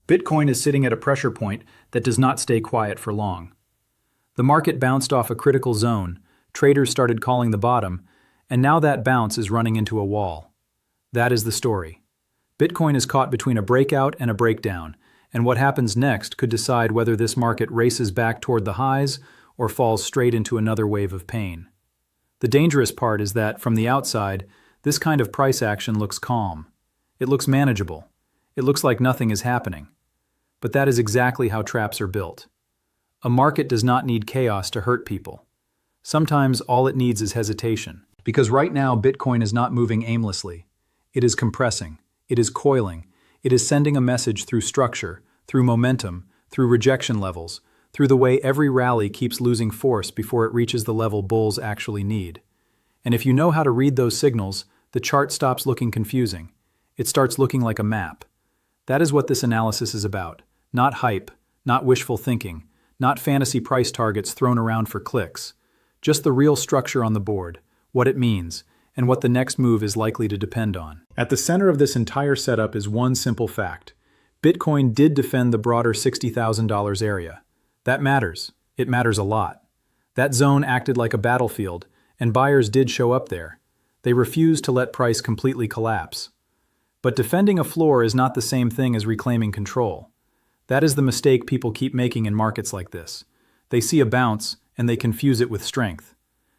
Bitcoin is sitting at a pressure point that does not stay quiet for long. The market bounced off a critical zone, traders started calling the bottom, and now that bounce is running into a wall. That is the story. Bitcoin is caught between a breakout and a breakdown, and what happens next could decide whether this market races back toward the highs or falls straight into another wave of pain. The dangerous part is that, from the outside, this kind of price action looks calm. It looks manageable. It looks like nothing is happening. But that is exactly how traps are built. A market does not need chaos to hurt people. Sometimes all it needs is hesitation. Because right now, Bitcoin is not moving aimlessly. It is compressing. It is coiling. It is sending a message through structure, through momentum, through rejection levels, through the way every rally keeps losing force before it reaches the level bulls actually need. And if you know how to read those signals, the chart stops looking confusing. It starts looking like a map. That is what this analysis is about. Not hype, not wishful thinking, not fantasy price targets thrown around for clicks. Just the real structure on the board, what it means, and what the next move is likely to depend on. At the center of this entire setup is one simple fact. Bitcoin did defend the broader $60,000 area. That matters. It matters a lot. That zone acted like a battlefield, and buyers did show up there. They refused to let price completely collapse. But defending a floor is not the same thing as reclaiming control. That is the mistake people keep making in markets like this. They see a bounce, and they confuse it with strength.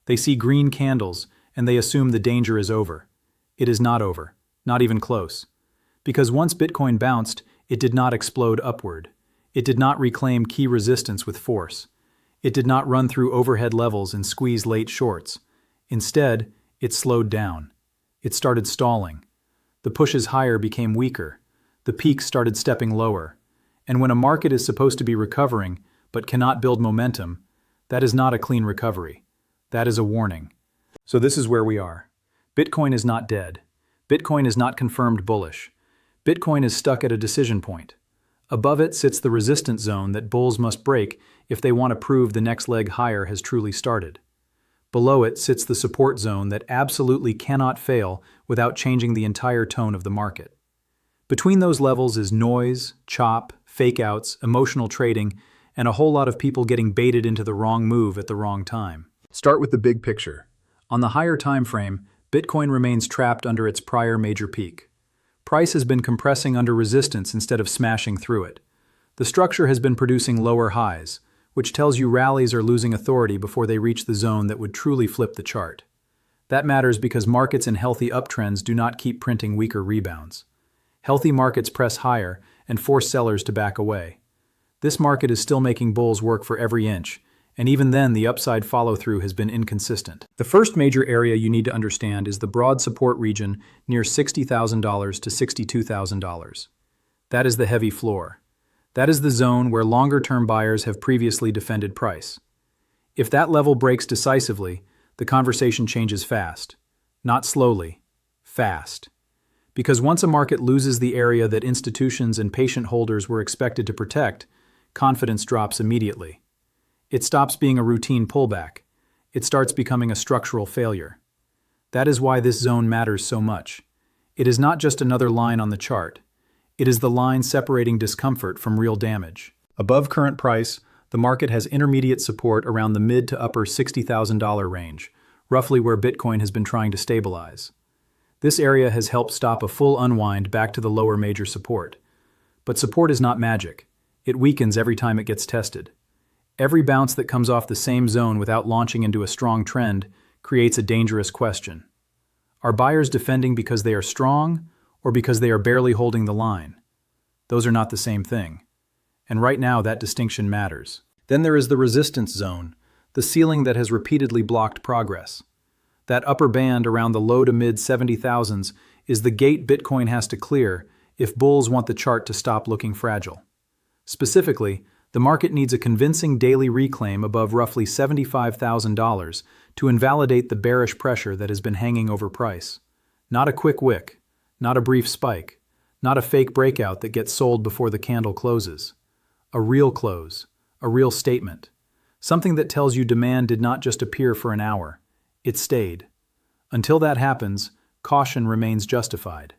They see green candles, and they assume the danger is over. It is not over, not even close. Because once Bitcoin bounced, it did not explode upward. It did not reclaim key resistance with force. It did not run through overhead levels and squeeze late shorts. Instead, it slowed down. It started stalling. The pushes higher became weaker. The peaks started stepping lower. And when a market is supposed to be recovering but cannot build momentum, that is not a clean recovery. That is a warning. So this is where we are. Bitcoin is not dead. Bitcoin is not confirmed bullish. Bitcoin is stuck at a decision point. Above it sits the resistance zone that bulls must break if they want to prove the next leg higher has truly started. Below it sits the support zone that absolutely cannot fail without changing the entire tone of the market. Between those levels is noise, chop, fake-outs, emotional trading, and a whole lot of people getting baited into the wrong move at the wrong time. Start with the big picture. On the higher time frame, Bitcoin remains trapped under its prior major peak. Price has been compressing under resistance instead of smashing through it. The structure has been producing lower highs, which tells you rallies are losing authority before they reach the zone that would truly flip the chart. That matters because markets in healthy uptrends do not keep printing weaker rebounds. Healthy markets press higher and force sellers to back away. This market is still making bulls work for every inch, and even then the upside follow-through has been inconsistent. The first major area you need to understand is the broad support region near $60,000 to $62,000. That is the heavy floor. That is the zone where longer-term buyers have previously defended price. If that level breaks decisively, the conversation changes fast. Not slowly, fast. Because once a market loses the area that institutions and patient holders were expected to protect, confidence drops immediately. It stops being a routine pullback. It starts becoming a structural failure. That is why this zone matters so much. It is not just another line on the chart. It is the line separating discomfort from real damage. Above current price, the market has intermediate support around the mid to upper $60,000 range, roughly where Bitcoin has been trying to stabilize. This area has helped stop a full unwind back to the lower major support. But support is not magic. It weakens every time it gets tested. Every bounce that comes off the same zone without launching into a strong trend creates a dangerous question. Are buyers defending because they are strong, or because they are barely holding the line? Those are not the same thing. And right now that distinction matters. Then there is the resistance zone, the ceiling that has repeatedly blocked progress. That upper band around the low to mid 70,000s is the gate Bitcoin has to clear if bulls want the chart to stop looking fragile. Specifically, the market needs a convincing daily reclaim above roughly $75,000 to invalidate the bearish pressure that has been hanging over price. Not a quick wick. Not a brief spike, not a fake breakout that gets sold before the candle closes. A real close, a real statement. Something that tells you demand did not just appear for an hour, it stayed. Until that happens, caution remains justified.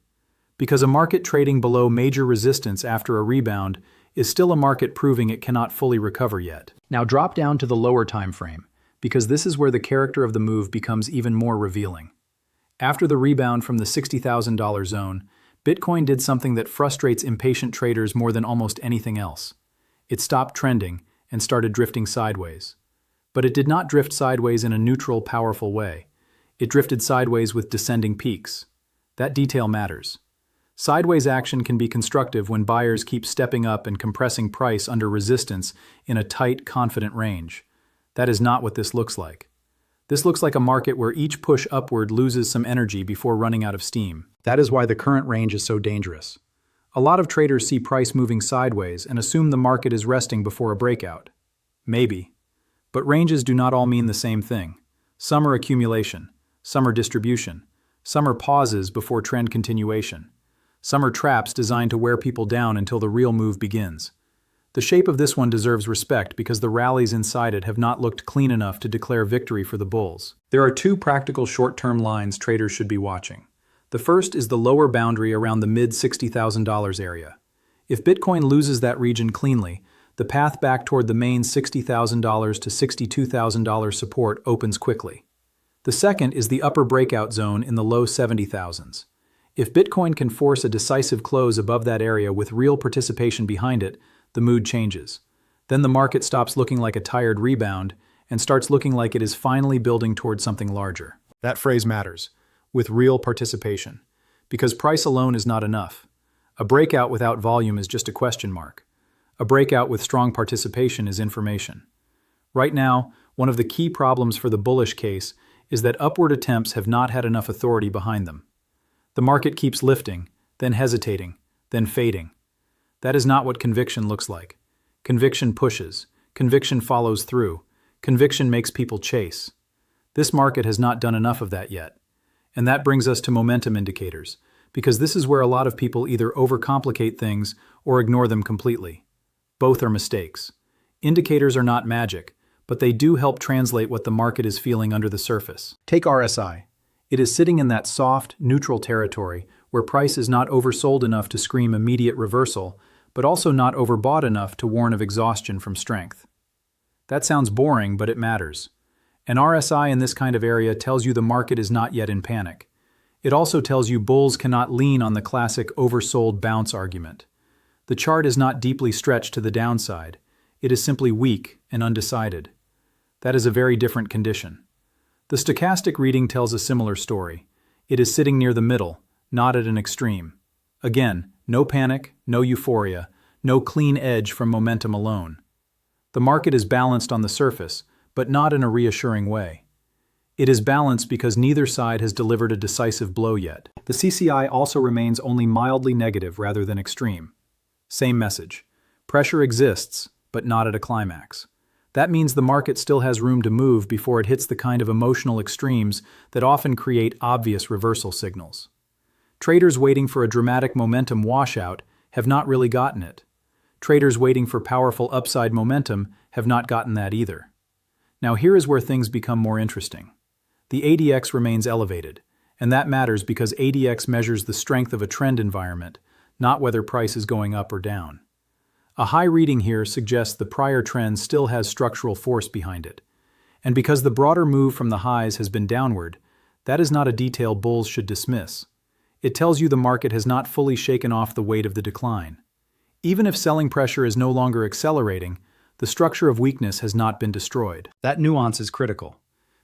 because a market trading below major resistance after a rebound is still a market proving it cannot fully recover yet. Now drop down to the lower time frame, because this is where the character of the move becomes even more revealing. After the rebound from the $60,000 zone, Bitcoin did something that frustrates impatient traders more than almost anything else. It stopped trending and started drifting sideways. But it did not drift sideways in a neutral, powerful way. It drifted sideways with descending peaks. That detail matters. Sideways action can be constructive when buyers keep stepping up and compressing price under resistance in a tight, confident range. That is not what this looks like. This looks like a market where each push upward loses some energy before running out of steam. That is why the current range is so dangerous. A lot of traders see price moving sideways and assume the market is resting before a breakout. Maybe. But ranges do not all mean the same thing. Some are accumulation, some are distribution, some are pauses before trend continuation. Some are traps designed to wear people down until the real move begins. The shape of this one deserves respect because the rallies inside it have not looked clean enough to declare victory for the bulls. There are two practical short-term lines traders should be watching. The first is the lower boundary around the mid-$60,000 area. If Bitcoin loses that region cleanly, the path back toward the main $60,000 to $62,000 support opens quickly. The second is the upper breakout zone in the low 70,000s. If Bitcoin can force a decisive close above that area with real participation behind it, the mood changes. Then the market stops looking like a tired rebound and starts looking like it is finally building towards something larger. That phrase matters, with real participation, because price alone is not enough. A breakout without volume is just a question mark. A breakout with strong participation is information. Right now, one of the key problems for the bullish case is that upward attempts have not had enough authority behind them. The market keeps lifting, then hesitating, then fading. That is not what conviction looks like. Conviction pushes. Conviction follows through. Conviction makes people chase. This market has not done enough of that yet. And that brings us to momentum indicators, because this is where a lot of people either overcomplicate things or ignore them completely. Both are mistakes. Indicators are not magic, but they do help translate what the market is feeling under the surface. Take RSI. It is sitting in that soft, neutral territory where price is not oversold enough to scream immediate reversal, but also not overbought enough to warn of exhaustion from strength. That sounds boring, but it matters. An RSI in this kind of area tells you the market is not yet in panic. It also tells you bulls cannot lean on the classic oversold bounce argument. The chart is not deeply stretched to the downside. It is simply weak and undecided. That is a very different condition. The stochastic reading tells a similar story. It is sitting near the middle, not at an extreme. Again, no panic, no euphoria, no clean edge from momentum alone. The market is balanced on the surface, but not in a reassuring way. It is balanced because neither side has delivered a decisive blow yet. The CCI also remains only mildly negative rather than extreme. Same message. Pressure exists, but not at a climax. That means the market still has room to move before it hits the kind of emotional extremes that often create obvious reversal signals. Traders waiting for a dramatic momentum washout have not really gotten it. Traders waiting for powerful upside momentum have not gotten that either. Now here is where things become more interesting. The ADX remains elevated, and that matters because ADX measures the strength of a trend environment, not whether price is going up or down. A high reading here suggests the prior trend still has structural force behind it. And because the broader move from the highs has been downward, that is not a detail bulls should dismiss. It tells you the market has not fully shaken off the weight of the decline. Even if selling pressure is no longer accelerating, the structure of weakness has not been destroyed. That nuance is critical,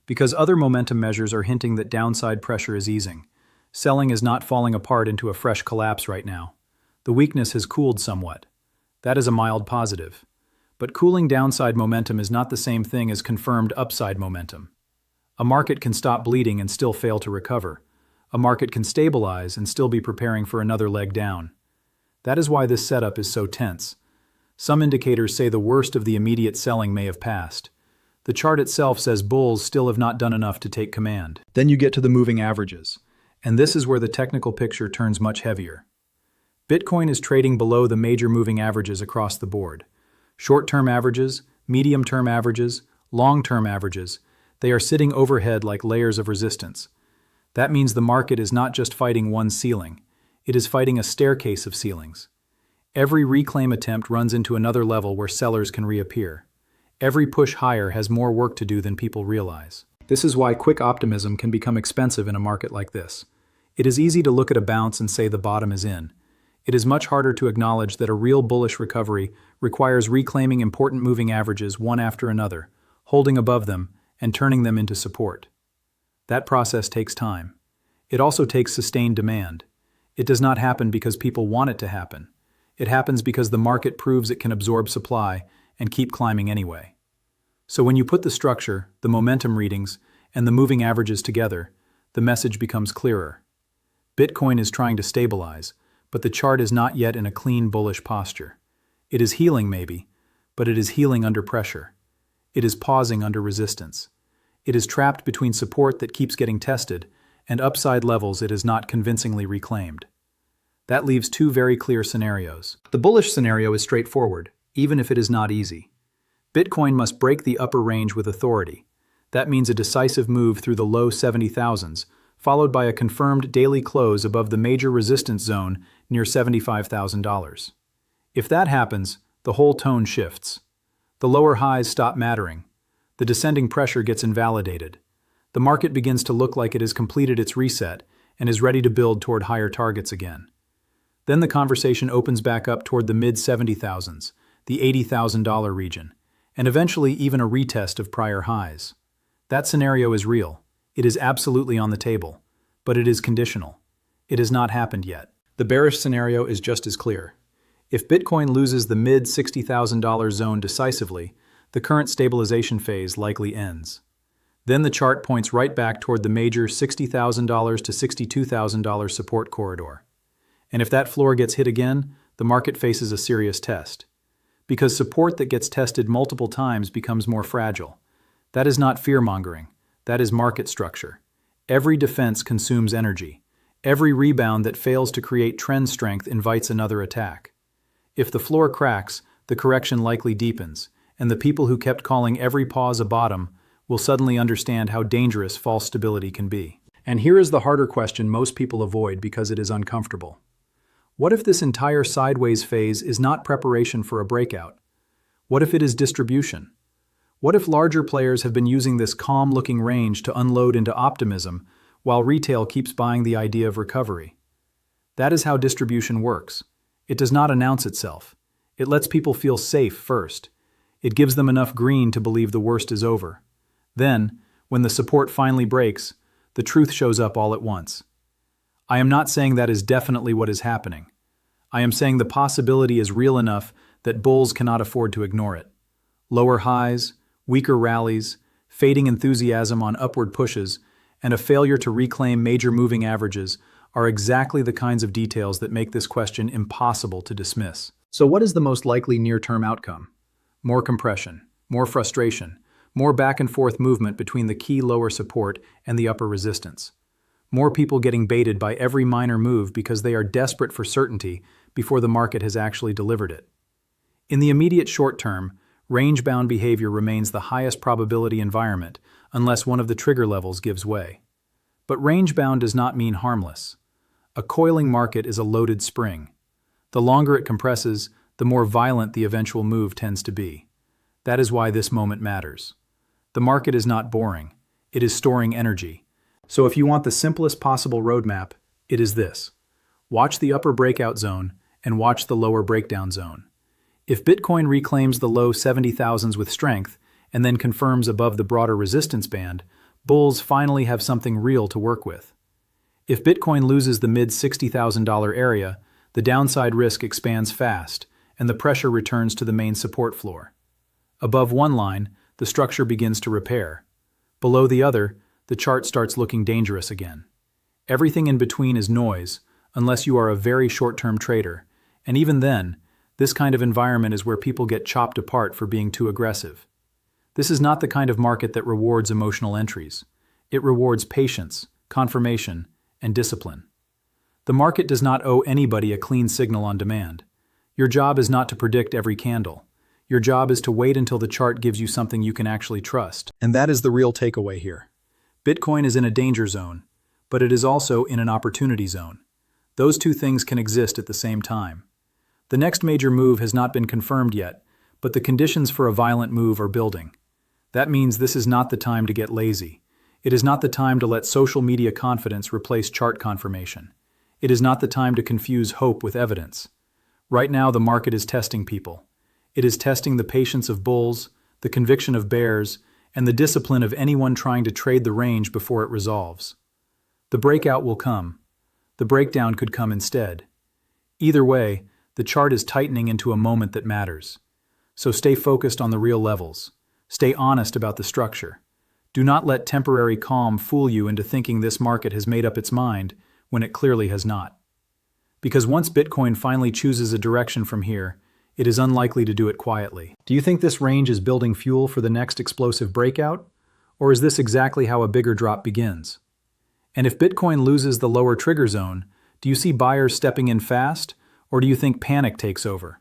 because other momentum measures are hinting that downside pressure is easing. Selling is not falling apart into a fresh collapse right now. The weakness has cooled somewhat. That is a mild positive. But cooling downside momentum is not the same thing as confirmed upside momentum. A market can stop bleeding and still fail to recover. A market can stabilize and still be preparing for another leg down. That is why this setup is so tense. Some indicators say the worst of the immediate selling may have passed. The chart itself says bulls still have not done enough to take command. Then you get to the moving averages, and this is where the technical picture turns much heavier. Bitcoin is trading below the major moving averages across the board. Short-term averages, medium-term averages, long-term averages, they are sitting overhead like layers of resistance. That means the market is not just fighting one ceiling, It is fighting a staircase of ceilings. Every reclaim attempt runs into another level where sellers can reappear. Every push higher has more work to do than people realize. This is why quick optimism can become expensive in a market like this. It is easy to look at a bounce and say the bottom is in. It is much harder to acknowledge that a real bullish recovery requires reclaiming important moving averages one after another, holding above them, and turning them into support. That process takes time. It also takes sustained demand. It does not happen because people want it to happen. It happens because the market proves it can absorb supply and keep climbing anyway. So when you put the structure, the momentum readings, and the moving averages together, the message becomes clearer. Bitcoin is trying to stabilize, but the chart is not yet in a clean bullish posture. It is healing maybe, but it is healing under pressure. It is pausing under resistance. It is trapped between support that keeps getting tested and upside levels it has not convincingly reclaimed. That leaves two very clear scenarios. The bullish scenario is straightforward, even if it is not easy. Bitcoin must break the upper range with authority. That means a decisive move through the low 70,000s, followed by a confirmed daily close above the major resistance zone near $75,000. If that happens, the whole tone shifts. The lower highs stop mattering. The descending pressure gets invalidated. The market begins to look like it has completed its reset and is ready to build toward higher targets again. Then the conversation opens back up toward the mid-70,000s, the $80,000 region, and eventually even a retest of prior highs. That scenario is real. It is absolutely on the table, but it is conditional. It has not happened yet. The bearish scenario is just as clear. If Bitcoin loses the mid-$60,000 zone decisively, the current stabilization phase likely ends. Then the chart points right back toward the major $60,000 to $62,000 support corridor. And if that floor gets hit again, the market faces a serious test. Because support that gets tested multiple times becomes more fragile. That is not fear-mongering. That is market structure. Every defense consumes energy. Every rebound that fails to create trend strength invites another attack. If the floor cracks, the correction likely deepens, and the people who kept calling every pause a bottom will suddenly understand how dangerous false stability can be. And here is the harder question most people avoid because it is uncomfortable. What if this entire sideways phase is not preparation for a breakout? What if it is distribution? What if larger players have been using this calm-looking range to unload into optimism, while retail keeps buying the idea of recovery? That is how distribution works. It does not announce itself. It lets people feel safe first. It gives them enough green to believe the worst is over. Then, when the support finally breaks, the truth shows up all at once. I am not saying that is definitely what is happening. I am saying the possibility is real enough that bulls cannot afford to ignore it. Lower highs, weaker rallies, fading enthusiasm on upward pushes, and a failure to reclaim major moving averages are exactly the kinds of details that make this question impossible to dismiss. So what is the most likely near-term outcome? More compression, more frustration, more back-and-forth movement between the key lower support and the upper resistance. More people getting baited by every minor move because they are desperate for certainty before the market has actually delivered it. In the immediate short term, range-bound behavior remains the highest probability environment unless one of the trigger levels gives way. But range-bound does not mean harmless. A coiling market is a loaded spring. The longer it compresses, the more violent the eventual move tends to be. That is why this moment matters. The market is not boring. It is storing energy. So if you want the simplest possible roadmap, it is this. Watch the upper breakout zone and watch the lower breakdown zone. If Bitcoin reclaims the low 70,000s with strength and then confirms above the broader resistance band, bulls finally have something real to work with. If Bitcoin loses the mid-$60,000 area, the downside risk expands fast, and the pressure returns to the main support floor. Above one line, the structure begins to repair. Below the other, the chart starts looking dangerous again. Everything in between is noise, unless you are a very short-term trader, and even then, this kind of environment is where people get chopped apart for being too aggressive. This is not the kind of market that rewards emotional entries. It rewards patience, confirmation, and discipline. The market does not owe anybody a clean signal on demand. Your job is not to predict every candle. Your job is to wait until the chart gives you something you can actually trust. And that is the real takeaway here. Bitcoin is in a danger zone, but it is also in an opportunity zone. Those two things can exist at the same time. The next major move has not been confirmed yet, but the conditions for a violent move are building. That means this is not the time to get lazy. It is not the time to let social media confidence replace chart confirmation. It is not the time to confuse hope with evidence. Right now, the market is testing people. It is testing the patience of bulls, the conviction of bears, and the discipline of anyone trying to trade the range before it resolves. The breakout will come. The breakdown could come instead. Either way, the chart is tightening into a moment that matters. So stay focused on the real levels. Stay honest about the structure. Do not let temporary calm fool you into thinking this market has made up its mind when it clearly has not. Because once Bitcoin finally chooses a direction from here, it is unlikely to do it quietly. Do you think this range is building fuel for the next explosive breakout? Or is this exactly how a bigger drop begins? And if Bitcoin loses the lower trigger zone, do you see buyers stepping in fast, or do you think panic takes over?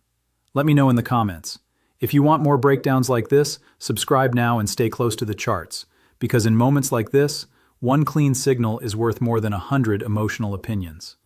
Let me know in the comments. If you want more breakdowns like this, subscribe now and stay close to the charts, because in moments like this, one clean signal is worth more than 100 emotional opinions.